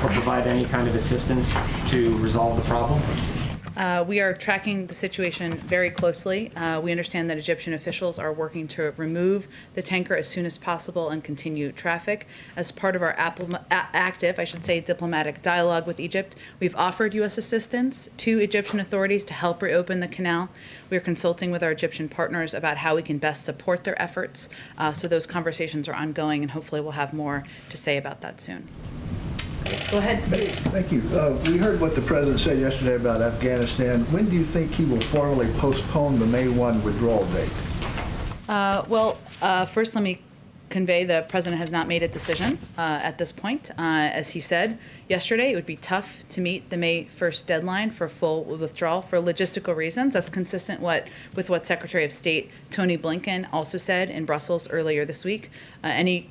or provide any kind of assistance to resolve the problem? We are tracking the situation very closely. We understand that Egyptian officials are working to remove the tanker as soon as possible and continue traffic. As part of our diplomatic dialogue with Egypt, we've offered U.S. assistance to Egyptian authorities to help reopen the canal. We are consulting with our Egyptian partners about how we can best support their efforts. So those conversations are ongoing, and hopefully we'll have more to say about that soon. Go ahead, Steve. Thank you. We heard what the president said yesterday about Afghanistan. When do you think he will formally postpone the May 1 withdrawal date? First let me convey the president has not made a decision at this point. As he said yesterday, it would be tough to meet the May 1st deadline for full withdrawal for logistical reasons. That's consistent with what Secretary of State Tony Blinken also said in Brussels earlier this week. Any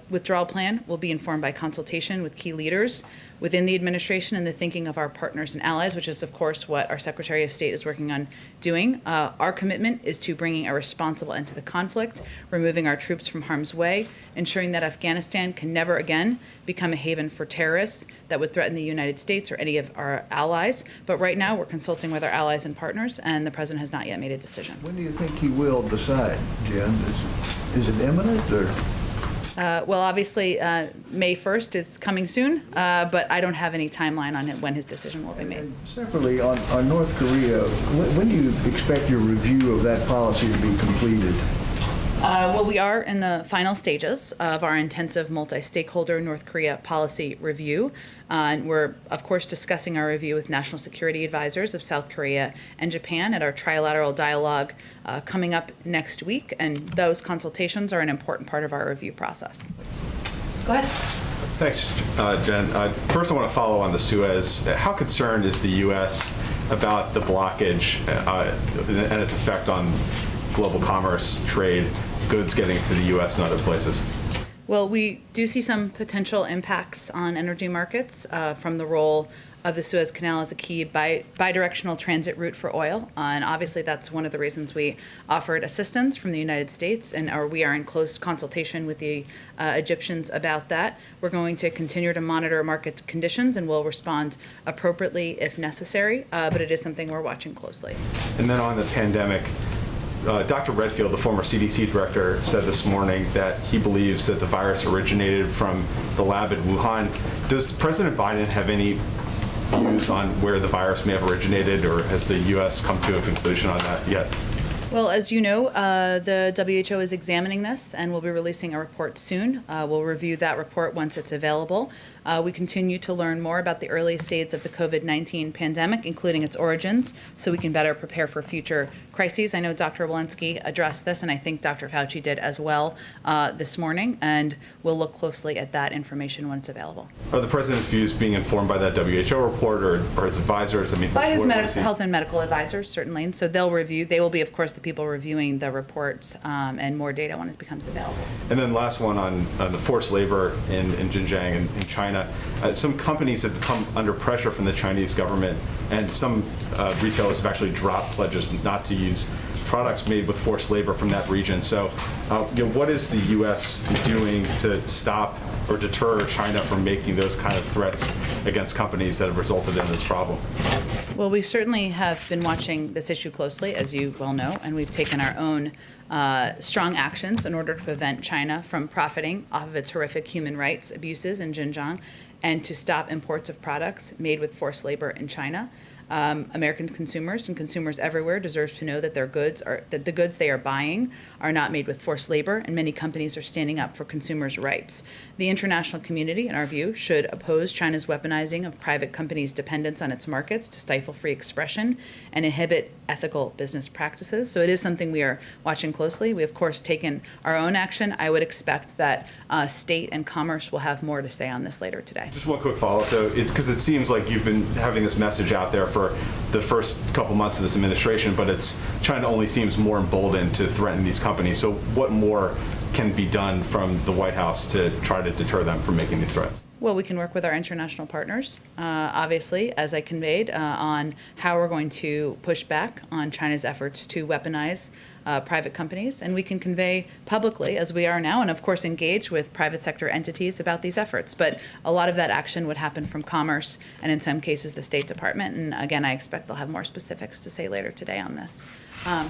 withdrawal plan will be informed by consultation with key leaders within the administration and the thinking of our partners and allies, which is, of course, what our Secretary of State is working on doing. Our commitment is to bringing a responsible end to the conflict, removing our troops from harm's way, ensuring that Afghanistan can never again become a haven for terrorists that would threaten the United States or any of our allies. But right now, we're consulting with our allies and partners, and the president has not yet made a decision. When do you think he will decide, Jen? Is it imminent, or? Obviously, May 1st is coming soon, but I don't have any timeline on when his decision will be made. And separately, on North Korea, when do you expect your review of that policy to be completed? We are in the final stages of our intensive multi-stakeholder North Korea policy review. And we're, of course, discussing our review with national security advisors of South Korea and Japan at our trilateral dialogue coming up next week. And those consultations are an important part of our review process. Go ahead. Thanks, Jen. First, I want to follow on the Suez. How concerned is the U.S. about the blockage and its effect on global commerce, trade, goods getting to the U.S. and other places? Well, we do see some potential impacts on energy markets from the role of the Suez Canal as a key bidirectional transit route for oil. And obviously, that's one of the reasons we offered assistance from the United States, and we are in close consultation with the Egyptians about that. We're going to continue to monitor market conditions, and we'll respond appropriately if necessary, but it is something we're watching closely. And then on the pandemic, Dr. Redfield, the former CDC director, said this morning that he believes that the virus originated from the lab in Wuhan. Does President Biden have any views on where the virus may have originated, or has the U.S. come to a conclusion on that yet? Well, as you know, the WHO is examining this, and we'll be releasing a report soon. We'll review that report once it's available. We continue to learn more about the early stages of the COVID-19 pandemic, including its origins, so we can better prepare for future crises. I know Dr. Walensky addressed this, and I think Dr. Fauci did as well this morning, and we'll look closely at that information when it's available. Are the president's views being informed by that WHO report or his advisors? By his health and medical advisors, certainly, and so they'll review. They will be, of course, the people reviewing the reports and more data when it becomes available. And then last one on the forced labor in Xinjiang and in China. Some companies have come under pressure from the Chinese government, and some retailers have actually dropped pledges not to use products made with forced labor from that region. So what is the U.S. doing to stop or deter China from making those kind of threats against companies that have resulted in this problem? Well, we certainly have been watching this issue closely, as you well know, and we've taken our own strong actions in order to prevent China from profiting off of its horrific human rights abuses in Xinjiang and to stop imports of products made with forced labor in China. American consumers and consumers everywhere deserve to know that that the goods they are buying are not made with forced labor, and many companies are standing up for consumers' rights. The international community, in our view, should oppose China's weaponizing of private companies' dependence on its markets to stifle free expression and inhibit ethical business practices. So it is something we are watching closely. We, of course, taken our own action. I would expect that state and commerce will have more to say on this later today. Just one quick follow-up, though, because it seems like you've been having this message out there for the first couple months of this administration, but China only seems more emboldened to threaten these companies. So what more can be done from the White House to try to deter them from making these threats? Well, we can work with our international partners, obviously, as I conveyed, on how we're going to push back on China's efforts to weaponize private companies, and we can convey publicly, as we are now, and of course engage with private sector entities about these efforts. But a lot of that action would happen from Commerce and in some cases the State Department. And again, I expect they'll have more specifics to say later today on this.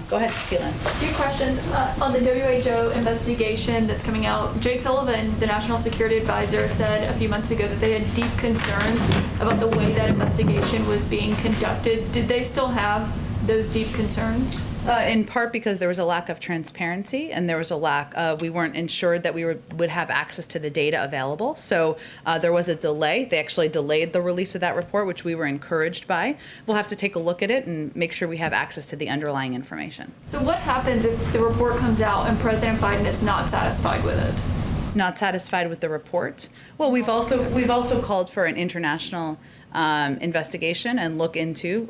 Go ahead, Caitlin. Few questions on the WHO investigation that's coming out. Jake Sullivan, the National Security Advisor, said a few months ago that they had deep concerns about the way that investigation was being conducted. Did they still have those deep concerns? In part because there was a lack of transparency and there was a lack we weren't ensured that we would have access to the data available. So there was a delay. They actually delayed the release of that report, which we were encouraged by. We'll have to take a look at it and make sure we have access to the underlying information. So what happens if the report comes out and President Biden is not satisfied with it? Not satisfied with the report? Well, we've also called for an international investigation and look into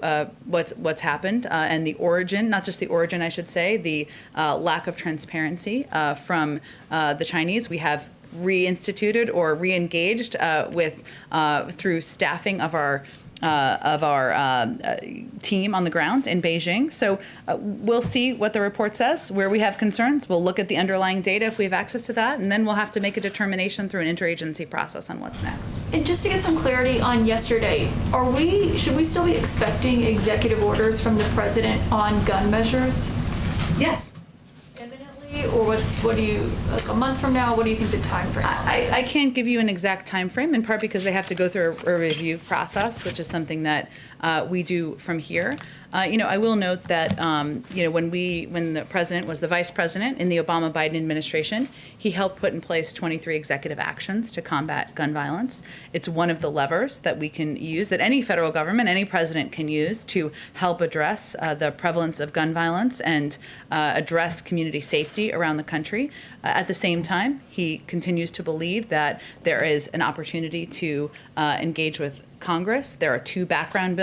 what's happened and the origin, not just the origin, I should say, the lack of transparency from the Chinese. We have reinstituted or re-engaged with through staffing of our team on the ground in Beijing. So we'll see what the report says. Where we have concerns, we'll look at the underlying data if we have access to that, and then we'll have to make a determination through an interagency process on what's next. And just to get some clarity on yesterday, should we still be expecting executive orders from the president on gun measures? Yes. Imminently, or what do you, like a month from now, what do you think the time frame on that is? I can't give you an exact time frame, in part because they have to go through a review process, which is something that we do from here. I will note that when the president was the vice president in the Obama-Biden administration, he helped put in place 23 executive actions to combat gun violence. It's one of the levers that we can use, that any federal government, any president can use to help address the prevalence of gun violence and address community safety around the country. At the same time, he continues to believe that there is an opportunity to engage with Congress. There are two background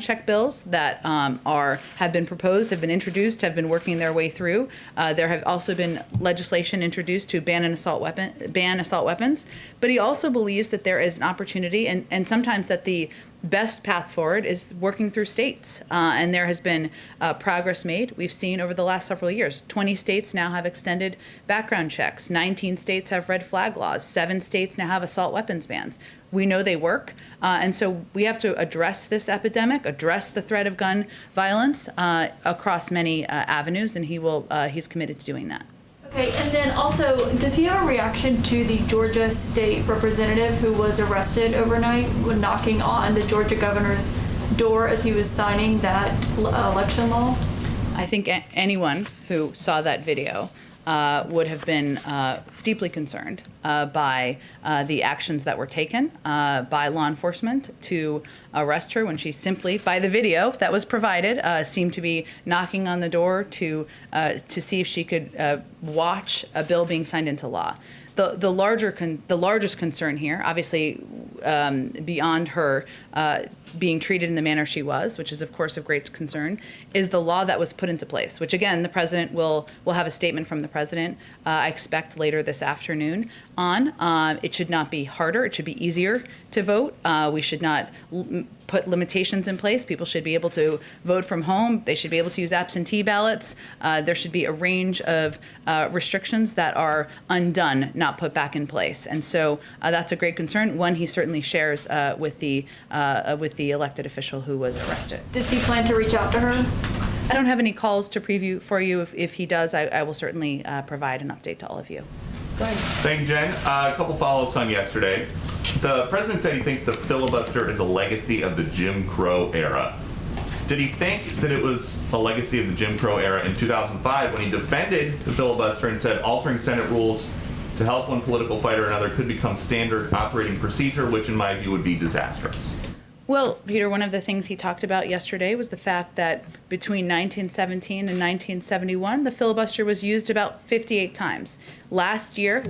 check bills that have been proposed, have been introduced, have been working their way through. There have also been legislation introduced to ban assault weapons. But he also believes that there is an opportunity, and sometimes that the best path forward is working through states. And there has been progress made. We've seen over the last several years, 20 states now have extended background checks. 19 states have red flag laws. 7 states now have assault weapons bans. We know they work. And so we have to address this epidemic, address the threat of gun violence across many avenues, and he's committed to doing that. Okay, and then also, does he have a reaction to the Georgia state representative who was arrested overnight when knocking on the Georgia governor's door as he was signing that election law? I think anyone who saw that video would have been deeply concerned by the actions that were taken by law enforcement to arrest her when she simply, by the video that was provided, seemed to be knocking on the door to see if she could watch a bill being signed into law. The largest concern here, obviously, beyond her being treated in the manner she was, which is of course of great concern, is the law that was put into place, which again, the president will have a statement from the president, I expect later this afternoon on. It should not be harder, it should be easier to vote. We should not put limitations in place. People should be able to vote from home. They should be able to use absentee ballots. There should be a range of restrictions that are undone, not put back in place. And so that's a great concern. One he certainly shares with the elected official who was arrested. Does he plan to reach out to her? I don't have any calls to preview for you. If he does, I will certainly provide an update to all of you. Go ahead. Thank you, Jen. A couple follow-ups on yesterday. The president said he thinks the filibuster is a legacy of the Jim Crow era. Did he think that it was a legacy of the Jim Crow era in 2005 when he defended the filibuster and said altering Senate rules to help one political fight or another could become standard operating procedure, which in my view would be disastrous? Well, Peter, one of the things he talked about yesterday was the fact that between 1917 and 1971, the filibuster was used about 58 times. Last year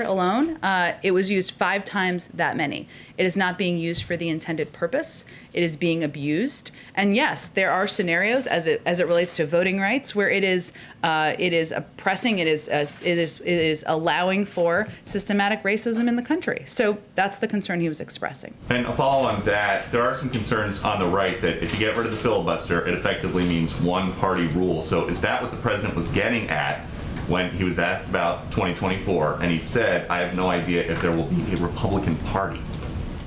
alone, it was used 5 times that many. It is not being used for the intended purpose. It is being abused. And yes, there are scenarios as it relates to voting rights where it is oppressing. It is allowing for systematic racism in the country. So that's the concern he was expressing. And a follow on that, that there are some concerns on the right that if you get rid of the filibuster, it effectively means one-party rule. So is that what the president was getting at when he was asked about 2024, and he said, I have no idea if there will be a Republican Party?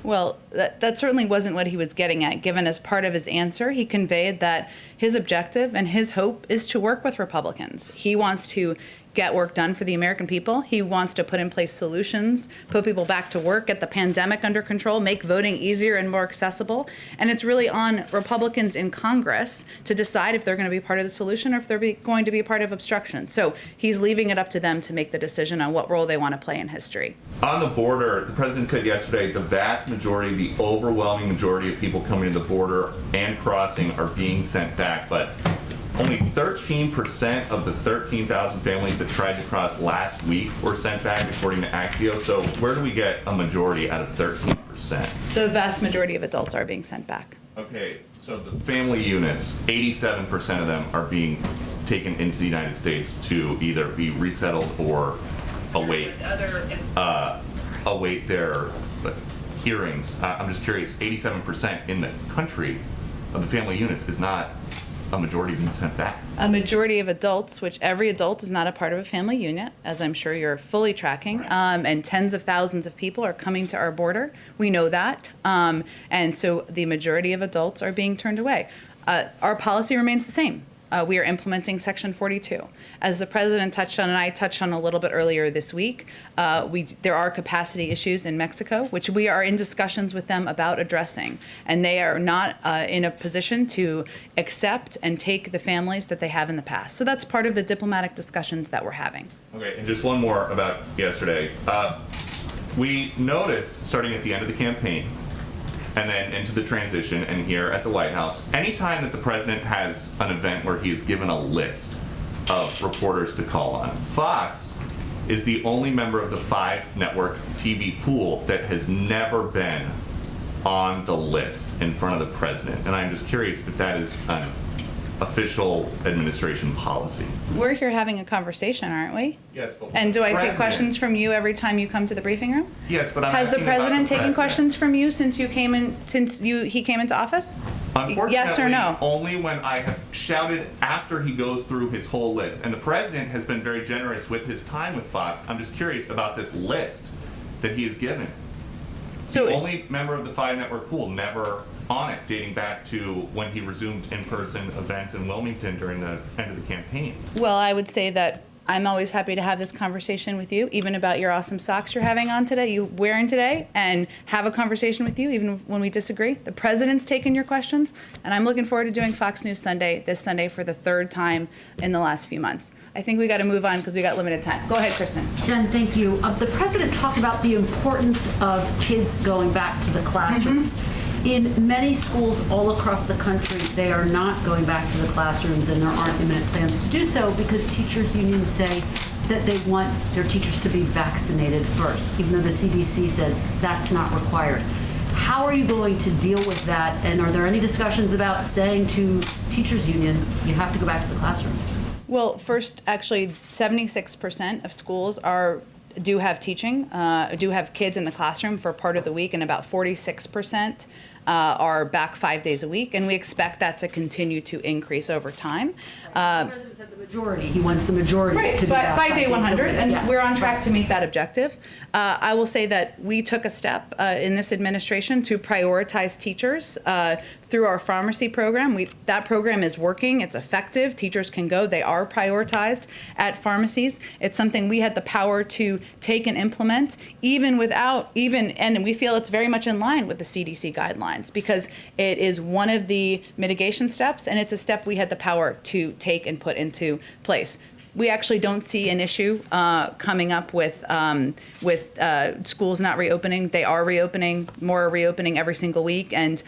Well, that certainly wasn't what he was getting at. Given as part of his answer, he conveyed that his objective and his hope is to work with Republicans. He wants to get work done for the American people. He wants to put in place solutions, put people back to work, get the pandemic under control, make voting easier and more accessible. And it's really on Republicans in Congress to decide if they're going to be part of the solution or if they're going to be part of obstruction. So he's leaving it up to them to make the decision on what role they want to play in history. On the border, the president said yesterday the vast majority, the overwhelming majority of people coming to the border and crossing are being sent back, but only 13% of the 13,000 families that tried to cross last week were sent back, according to Axios. So where do we get a majority out of 13%? The vast majority of adults are being sent back. Okay, so the family units, 87% of them are being taken into the United States to either be resettled or await their hearings. I'm just curious, 87% in the country of the family units is not a majority being sent back. A majority of adults, which every adult is not a part of a family unit, as I'm sure you're fully tracking, and tens of thousands of people are coming to our border. We know that. And so the majority of adults are being turned away. Our policy remains the same. We are implementing Section 42. As the president touched on, and I touched on a little bit earlier this week, there are capacity issues in Mexico, which we are in discussions with them about addressing. And they are not in a position to accept and take the families that they have in the past. So that's part of the diplomatic discussions that we're having. Okay, and just one more about yesterday. We noticed, starting at the end of the campaign, and then into the transition and here at the White House, anytime that the president has an event where he is given a list of reporters to call on, Fox is the only member of the 5-network TV pool that has never been on the list in front of the president. And I'm just curious if that is an official administration policy. We're here having a conversation, aren't we? Yes, but And do I take president- questions from you every time you come to the briefing room? Yes, but I'm Has the asking about president taken president. questions from you since he came into office? Unfortunately, Yes or no? only when I have shouted after he goes through his whole list. And the president has been very generous with his time with Fox. I'm just curious about this list that he has given. So The only member of the 5-network pool never on it, dating back to when he resumed in-person events in Wilmington during the end of the campaign. Well, I would say that I'm always happy to have this conversation with you, even about your awesome socks you're having on today, you wearing today, and have a conversation with you, even when we disagree. The president's taken your questions, and I'm looking forward to doing Fox News Sunday this Sunday for the 3rd time in the last few months. I think we got to move on because we got limited time. Go ahead, Kristen. Jen, thank you. The president talked about the importance of kids going back to the classrooms. In many schools all across the country, they are not going back to the classrooms, and there aren't imminent plans to do so because teachers' unions say that they want their teachers to be vaccinated first, even though the CDC says that's not required. How are you going to deal with that? And are there any discussions about saying to teachers' unions, you have to go back to the classrooms? Well, first, actually, 76% of schools do have teaching, do have kids in the classroom for part of the week, and about 46% are back 5 days a week, and we expect that to continue to increase over time. The president said the majority. He wants the majority Right, to be but back by 5 day days a 100, week. and Yes. we're on track to meet that objective. I will say that we took a step in this administration to prioritize teachers through our pharmacy program. That program is working. It's effective. Teachers can go. They are prioritized at pharmacies. It's something we had the power to take and implement, and we feel it's very much in line with the CDC guidelines because it is one of the mitigation steps, and it's a step we had the power to take and put into place. We actually don't see an issue coming up with schools not reopening. They are reopening. More are reopening every single week, and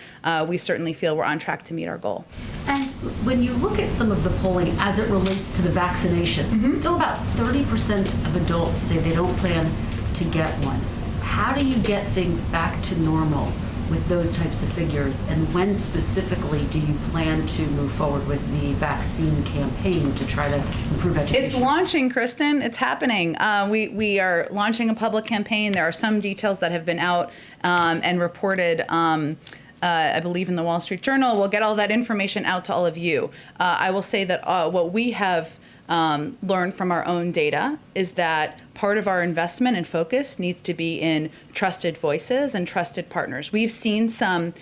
we certainly feel we're on track to meet our goal. And when you look at some of the polling as it relates to the vaccinations, still about 30% of adults say they don't plan to get one. How do you get things back to normal with those types of figures? And when specifically do you plan to move forward with the vaccine campaign to try to improve education? It's launching, Kristen. It's happening. We are launching a public campaign. There are some details that have been out and reported I believe in the Wall Street Journal. We'll get all that information out to all of you. I will say that what we have learned from our own data is that part of our investment and focus needs to be in trusted voices and trusted partners. We've seen some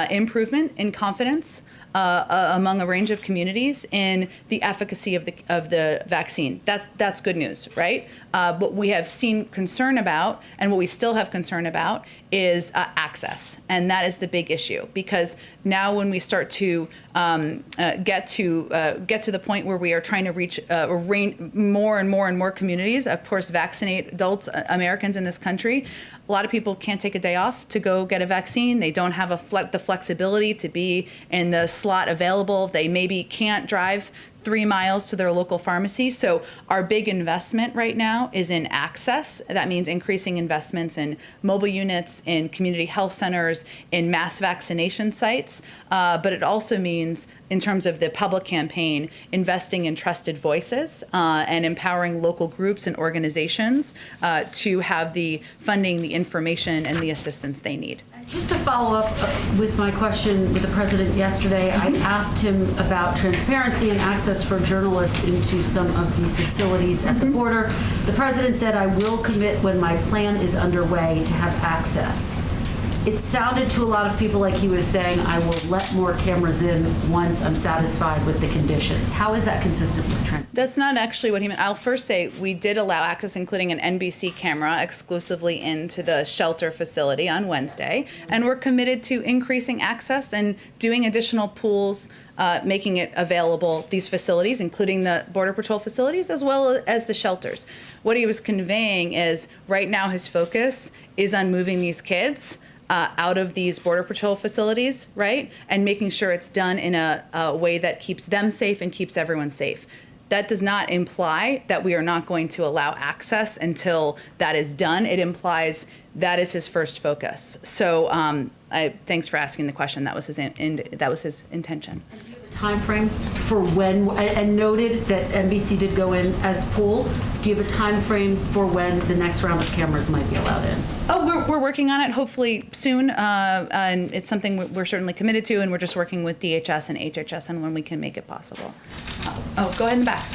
improvement in confidence among a range of communities in the efficacy of the vaccine. That's good news, right? What we have seen concern about, and what we still have concern about, is access, and that is the big issue. Because now, when we start to get to the point where we are trying to reach more and more communities, of course, vaccinate adults, Americans in this country. A lot of people can't take a day off to go get a vaccine. They don't have the flexibility to be in the slot available. They maybe can't drive 3 miles to their local pharmacy. So our big investment right now is in access. That means increasing investments in mobile units, in community health centers, in mass vaccination sites. But it also means, in terms of the public campaign, investing in trusted voices and empowering local groups and organizations to have the funding, the information, and the assistance they need. Just to follow up with my question with the president yesterday, I asked him about transparency and access for journalists into some of the facilities at the border. The president said, "I will commit when my plan is underway to have access." It sounded to a lot of people like he was saying, "I will let more cameras in once I'm satisfied with the conditions." How is that consistent with transparency? That's not actually what he meant. I'll first say we did allow access, including an NBC camera, exclusively into the shelter facility on Wednesday. And we're committed to increasing access and doing additional pools, making it available, these facilities, including the Border Patrol facilities, as well as the shelters. What he was conveying is right now his focus is on moving these kids out of these Border Patrol facilities, right? And making sure it's done in a way that keeps them safe and keeps everyone safe. That does not imply that we are not going to allow access until that is done. It implies that is his first focus. So thanks for asking the question. That was his intention. Time frame for when, and noted that NBC did go in as pool. Do you have a time frame for when the next round of cameras might be allowed in? Oh, we're working on it, hopefully soon, and it's something we're certainly committed to, and we're just working with DHS and HHS on when we can make it possible. Go ahead in the back.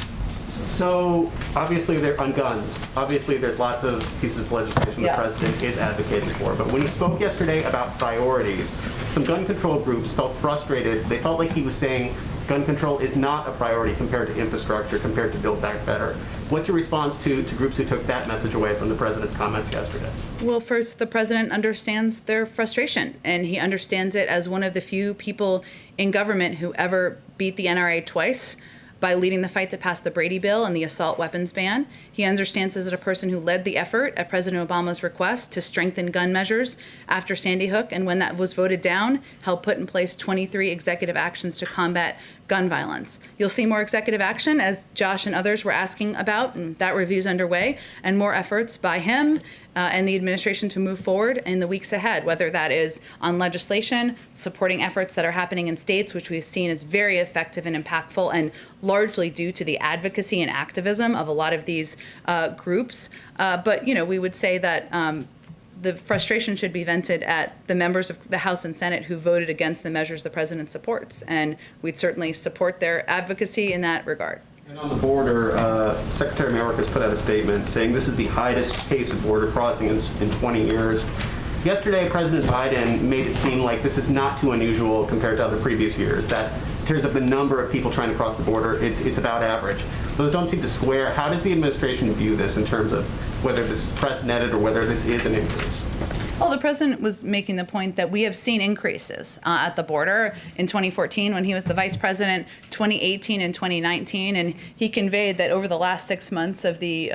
So obviously they're on guns. Obviously there's lots of pieces of legislation the president is advocating for. But when he spoke yesterday about priorities, some gun control groups felt frustrated. They felt like he was saying gun control is not a priority compared to infrastructure, compared to Build Back Better. What's your response to groups who took that message away from the president's comments yesterday? Well, first, the president understands their frustration, and he understands it as one of the few people in government who ever beat the NRA twice by leading the fight to pass the Brady Bill and the assault weapons ban. He understands as a person who led the effort at President Obama's request to strengthen gun measures after Sandy Hook, and when that was voted down, helped put in place 23 executive actions to combat gun violence. You'll see more executive action, as Josh and others were asking about, and that review's underway, and more efforts by him and the administration to move forward in the weeks ahead, whether that is on legislation, supporting efforts that are happening in states, which we've seen as very effective and impactful, and largely due to the advocacy and activism of a lot of these groups. But, we would say that the frustration should be vented at the members of the House and Senate who voted against the measures the president supports. And we'd certainly support their advocacy in that regard. And on the border, Secretary Mayorkas has put out a statement saying this is the highest pace of border crossing in 20 years. Yesterday, President Biden made it seem like this is not too unusual compared to other previous years, that in terms of the number of people trying to cross the border, it's about average. Those don't seem to square. How does the administration view this in terms of whether this is precedented or whether this is an increase? Well, the president was making the point that we have seen increases at the border in 2014 when he was the vice president, 2018 and 2019, and he conveyed that over the last 6 months of the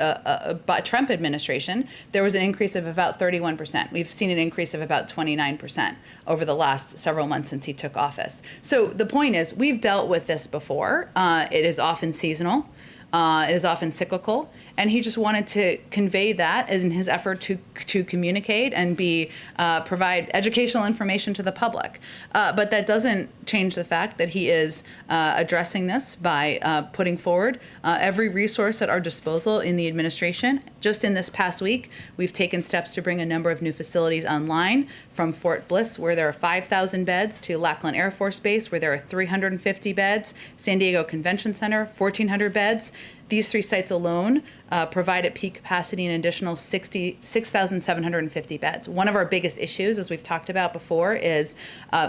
Trump administration, there was an increase of about 31%. We've seen an increase of about 29% over the last several months since he took office. So the point is, we've dealt with this before. It is often seasonal. It is often cyclical, And he just wanted to convey that in his effort to communicate and provide educational information to the public. But that doesn't change the fact that he is addressing this by putting forward every resource at our disposal in the administration. Just in this past week, we've taken steps to bring a number of new facilities online, from Fort Bliss, where there are 5,000 beds, to Lackland Air Force Base, where there are 350 beds, San Diego Convention Center, 1,400 beds. These 3 sites alone provide at peak capacity an additional 6,750 beds. One of our biggest issues, as we've talked about before, is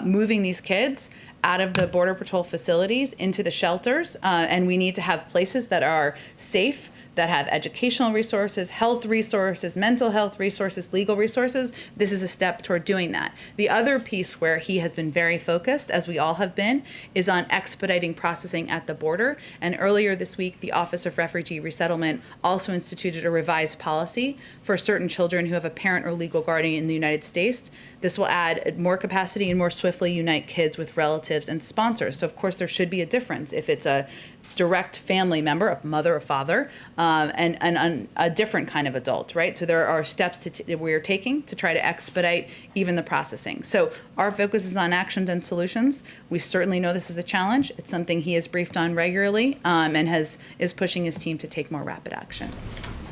moving these kids out of the Border Patrol facilities into the shelters, and we need to have places that are safe, that have educational resources, health resources, mental health resources, legal resources. This is a step toward doing that. The other piece where he has been very focused, as we all have been, is on expediting processing at the border. And earlier this week, the Office of Refugee Resettlement also instituted a revised policy for certain children who have a parent or legal guardian in the United States. This will add more capacity and more swiftly unite kids with relatives and sponsors. So of course there should be a difference if it's a direct family member, a mother or father, and a different kind of adult, right? So there are steps we are taking to try to expedite even the processing. So our focus is on actions and solutions. We certainly know this is a challenge. It's something he is briefed on regularly, and is pushing his team to take more rapid action.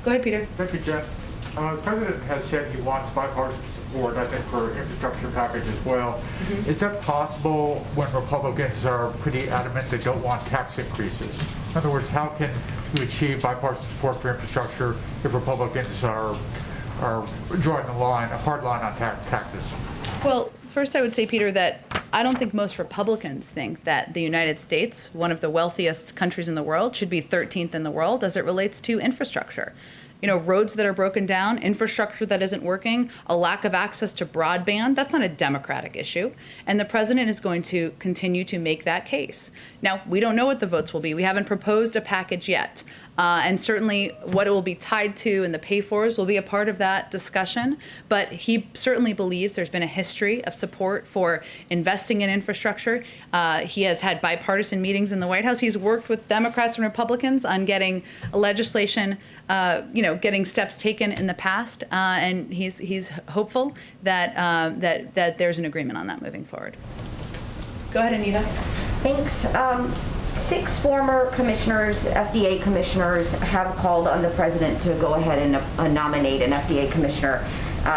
Go ahead, Peter. Thank you, Jen. The President has said he wants bipartisan support, I think, for infrastructure package as well. Mm-hmm. Is that possible when Republicans are pretty adamant they don't want tax increases? In other words, how can you achieve bipartisan support for infrastructure if Republicans are drawing the line, a hard line on taxes? Well, first I would say, Peter, that I don't think most Republicans think that the United States, one of the wealthiest countries in the world, should be 13th in the world as it relates to infrastructure. You know, roads that are broken down, infrastructure that isn't working, a lack of access to broadband, that's not a Democratic issue. And the president is going to continue to make that case. Now, we don't know what the votes will be. We haven't proposed a package yet. And certainly what it will be tied to and the pay-fors will be a part of that discussion. But he certainly believes there's been a history of support for investing in infrastructure. He has had bipartisan meetings in the White House. He's worked with Democrats and Republicans on getting legislation, getting steps taken in the past. And he's hopeful that there's an agreement on that moving forward. Go ahead, Anita. Thanks. 6 former commissioners, FDA commissioners, have called on the president to go ahead and nominate an FDA commissioner.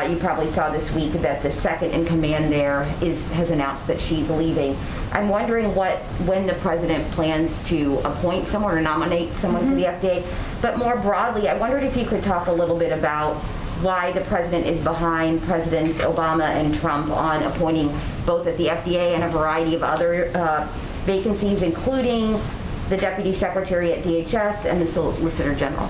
You probably saw this week that the second in command there has announced that she's leaving. I'm wondering when the president plans to appoint someone or nominate someone to the FDA. But more broadly, I wondered if you could talk a little bit about why the president is behind Presidents Obama and Trump on appointing both at the FDA and a variety of other vacancies, including the Deputy Secretary at DHS and the Solicitor General.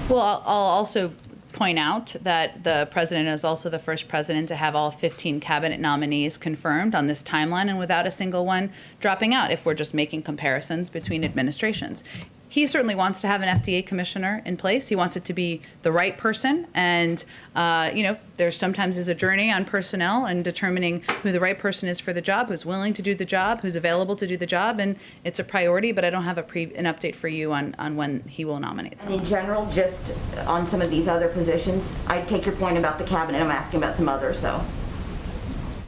Well, I'll also point out that the president is also the first president to have all 15 cabinet nominees confirmed on this timeline and without a single one dropping out, if we're just making comparisons between administrations. He certainly wants to have an FDA commissioner in place. He wants it to be the right person. And, there sometimes is a journey on personnel and determining who the right person is for the job, who's willing to do the job, who's available to do the job. And it's a priority, but I don't have an update for you on when he will nominate someone. In general, just on some of these other positions, I take your point about the cabinet. I'm asking about some others, so.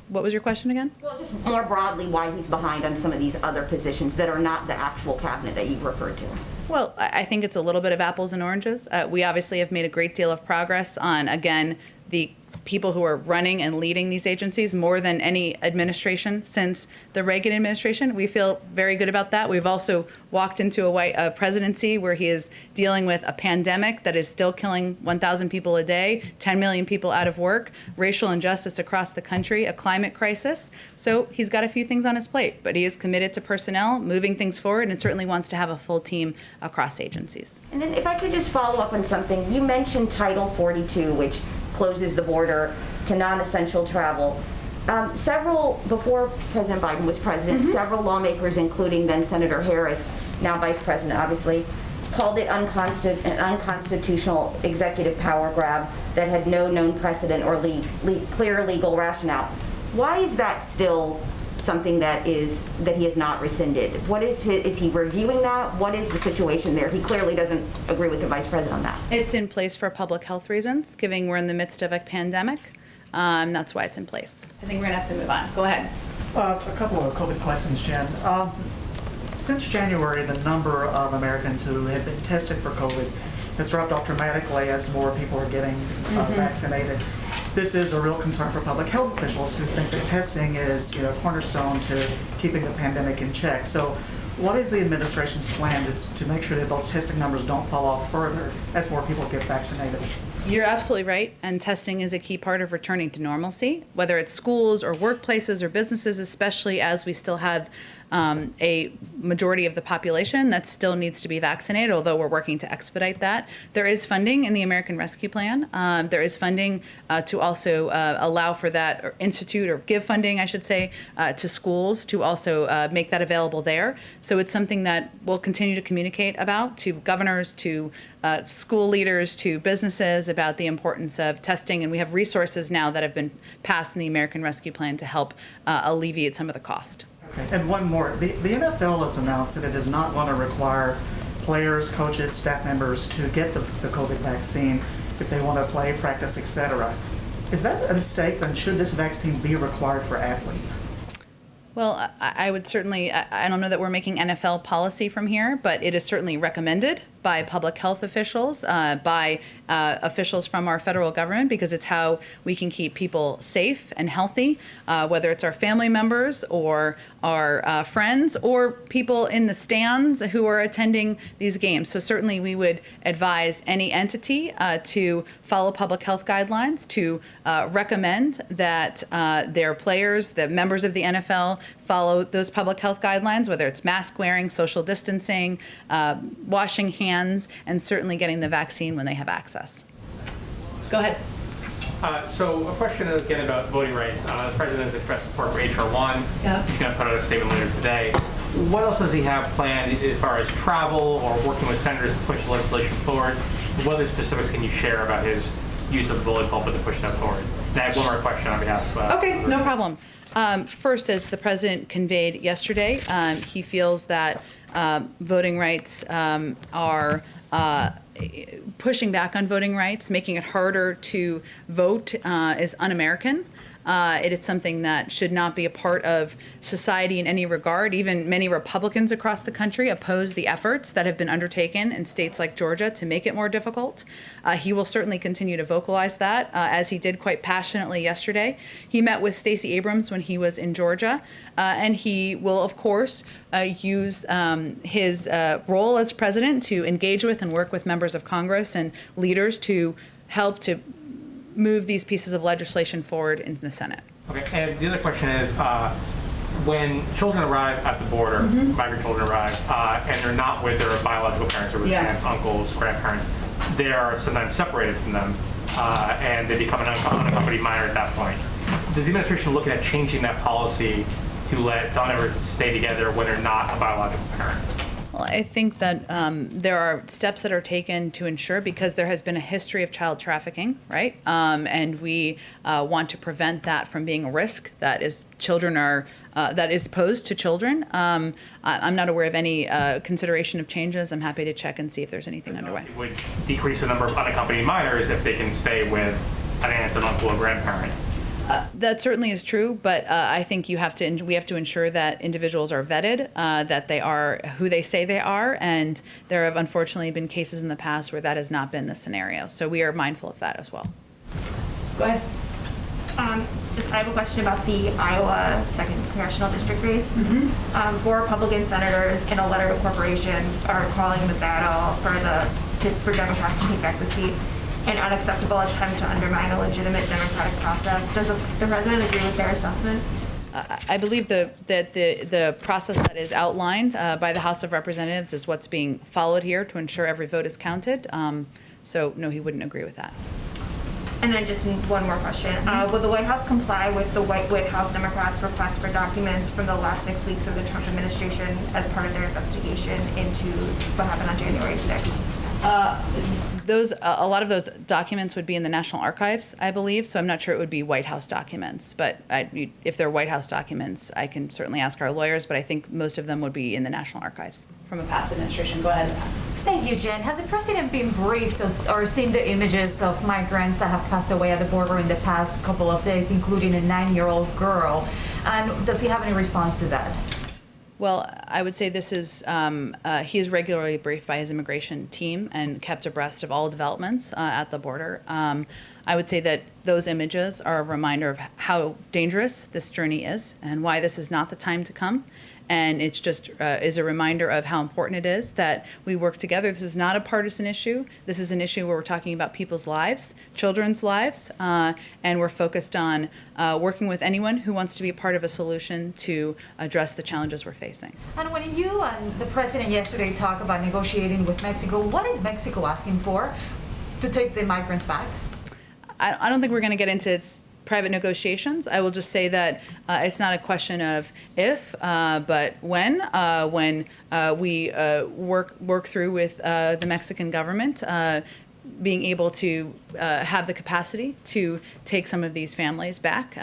What was your question again? Well, just more broadly, why he's behind on some of these other positions that are not the actual cabinet that you've referred to. Well, I think it's a little bit of apples and oranges. We obviously have made a great deal of progress on, again, the people who are running and leading these agencies more than any administration since the Reagan administration. We feel very good about that. We've also walked into a presidency where he is dealing with a pandemic that is still killing 1,000 people a day, 10 million people out of work, racial injustice across the country, a climate crisis. So he's got a few things on his plate, but he is committed to personnel, moving things forward, and certainly wants to have a full team across agencies. And then if I could just follow up on something, you mentioned Title 42, which closes the border to non-essential travel. Before President Biden was president, several lawmakers, including then Senator Harris, now Vice President, obviously, called it an unconstitutional executive power grab that had no known precedent or clear legal rationale. Why is that still something that he has not rescinded. What is he reviewing that? What is the situation there? He clearly doesn't agree with the Vice President on that. It's in place for public health reasons, given we're in the midst of a pandemic. That's why it's in place. I think we're gonna have to move on. Go ahead. A couple of COVID questions, Jen. Since January, the number of Americans who have been tested for COVID has dropped off dramatically as more people are getting vaccinated. This is a real concern for public health officials who think that testing is, cornerstone to keeping the pandemic in check. So, what is the administration's plan to make sure that those testing numbers don't fall off further as more people get vaccinated? You're absolutely right, and testing is a key part of returning to normalcy, whether it's schools or workplaces or businesses, especially as we still have a majority of the population that still needs to be vaccinated, although we're working to expedite that. There is funding in the American Rescue Plan. There is funding to also allow for that, or institute or give funding, I should say, to schools to also make that available there. So it's something that we'll continue to communicate about to governors, to school leaders, to businesses about the importance of testing. And we have resources now that have been passed in the American Rescue Plan to help alleviate some of the cost. Okay. And one more. The NFL has announced that it is not going to require players, coaches, staff members to get the COVID vaccine if they want to play, practice, etc. Is that a mistake? And should this vaccine be required for athletes? Well, I would certainly, I don't know that we're making NFL policy from here, but it is certainly recommended by public health officials, by officials from our federal government, because it's how we can keep people safe and healthy, whether it's our family members or our friends or people in the stands who are attending these games. So certainly we would advise any entity to follow public health guidelines, to recommend that their players, the members of the NFL, follow those public health guidelines, whether it's mask wearing, social distancing, washing hands, and certainly getting the vaccine when they have access. Go ahead. So a question again about voting rights. The president has expressed support for H.R. 1. Yeah. He's going to put out a statement later today. What else does he have planned as far as travel or working with senators to push legislation forward? What other specifics can you share about his use of the bully pulpit to push that forward? And I have one more question on behalf of... Okay, no problem. First, as the president conveyed yesterday, he feels that voting rights are pushing back on voting rights, making it harder to vote is un-American. It is something that should not be a part of society in any regard. Even many Republicans across the country oppose the efforts that have been undertaken in states like Georgia to make it more difficult. He will certainly continue to vocalize that, as he did quite passionately yesterday. He met with Stacey Abrams when he was in Georgia, and he will, of course, use his role as president to engage with and work with members of Congress and leaders to help to move these pieces of legislation forward into the Senate. Okay, and the other question is, when children arrive at the border, migrant children arrive, and they're not with their biological parents or with aunts, uncles, grandparents, they are sometimes separated from them, and they become an unaccompanied minor at that point. Does the administration look at changing that policy to let them ever stay together when they're not a biological parent? Well, I think that there are steps that are taken to ensure, because there has been a history of child trafficking, right? And we want to prevent that from being a risk that is posed to children. I'm not aware of any consideration of changes. I'm happy to check and see if there's anything underway. It would decrease the number of unaccompanied minors if they can stay with an aunt, an uncle, or grandparent. That certainly is true, but I think we have to ensure that individuals are vetted, that they are who they say they are, and there have unfortunately been cases in the past where that has not been the scenario. So we are mindful of that as well. Go ahead. I have a question about the Iowa 2nd Congressional District race. Four Republican senators in a letter to corporations are calling the battle for Democrats to take back the seat an unacceptable attempt to undermine a legitimate democratic process. Does the president agree with their assessment? I believe that the process that is outlined by the House of Representatives is what's being followed here to ensure every vote is counted. So no, he wouldn't agree with that. And then just one more question. Will the White House comply with the White House Democrats' request for documents from the last 6 weeks of the Trump administration as part of their investigation into what happened on January 6th? A lot of those documents would be in the National Archives, I believe, so I'm not sure it would be White House documents. But if they're White House documents, I can certainly ask our lawyers, but I think most of them would be in the National Archives from a past administration. Go ahead. Thank you, Jen. Has the president been briefed or seen the images of migrants that have passed away at the border in the past couple of days, including a 9-year-old girl? And does he have any response to that? Well, I would say this is, he is regularly briefed by his immigration team and kept abreast of all developments at the border. I would say that those images are a reminder of how dangerous this journey is and why this is not the time to come. And it's just is a reminder of how important it is that we work together. This is not a partisan issue. This is an issue where we're talking about people's lives, children's lives, and we're focused on working with anyone who wants to be a part of a solution to address the challenges we're facing. And when you and the president yesterday talk about negotiating with Mexico, what is Mexico asking for to take the migrants back? I don't think we're going to get into its private negotiations. I will just say that it's not a question of if, but when we work through with the Mexican government, being able to have the capacity to take some of these families back.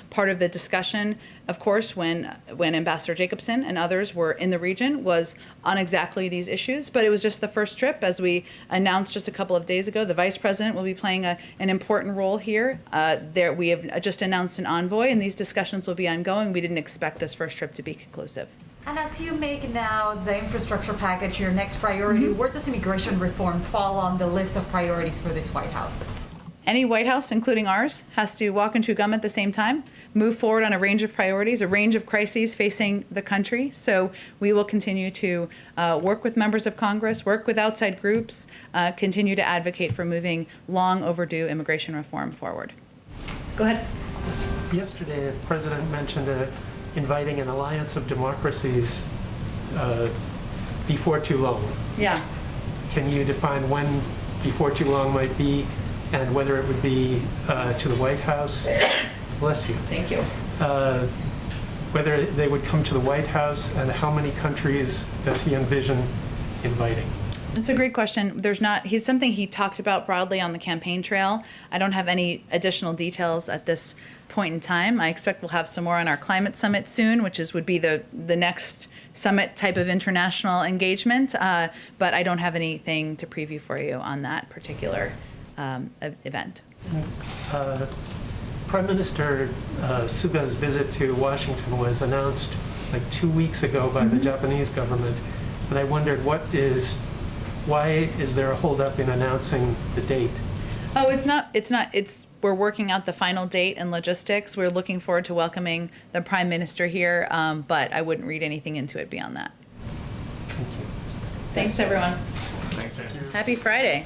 Part of the discussion, of course, when Ambassador Jacobson and others were in the region was on exactly these issues, but it was just the first trip. As we announced just a couple of days ago, the Vice President will be playing an important role here. We have just announced an envoy, and these discussions will be ongoing. We didn't expect this first trip to be conclusive. And as you make now the infrastructure package your next priority, where does immigration reform fall on the list of priorities for this White House? Any White House, including ours, has to walk and chew gum at the same time, move forward on a range of priorities, a range of crises facing the country. So we will continue to work with members of Congress, work with outside groups, continue to advocate for moving long overdue immigration reform forward. Go ahead. Yesterday, the President mentioned inviting an alliance of democracies before too long. Yeah. Can you define when before too long might be, and whether it would be to the White House? Bless you. Thank you. Whether they would come to the White House, and how many countries does he envision inviting? It's a great question. He's something he talked about broadly on the campaign trail. I don't have any additional details at this point in time. I expect we'll have some more on our climate summit soon, which would be the next summit type of international engagement. But I don't have anything to preview for you on that particular event. Prime Minister Sugas' visit to Washington was announced like 2 weeks ago by the Japanese government, and I wondered why is there a holdup in announcing the date? Oh, it's not. We're working out the final date and logistics. We're looking forward to welcoming the Prime Minister here, but I wouldn't read anything into it beyond that. Thank you. Thanks, everyone. Thanks, Jen. Happy Friday.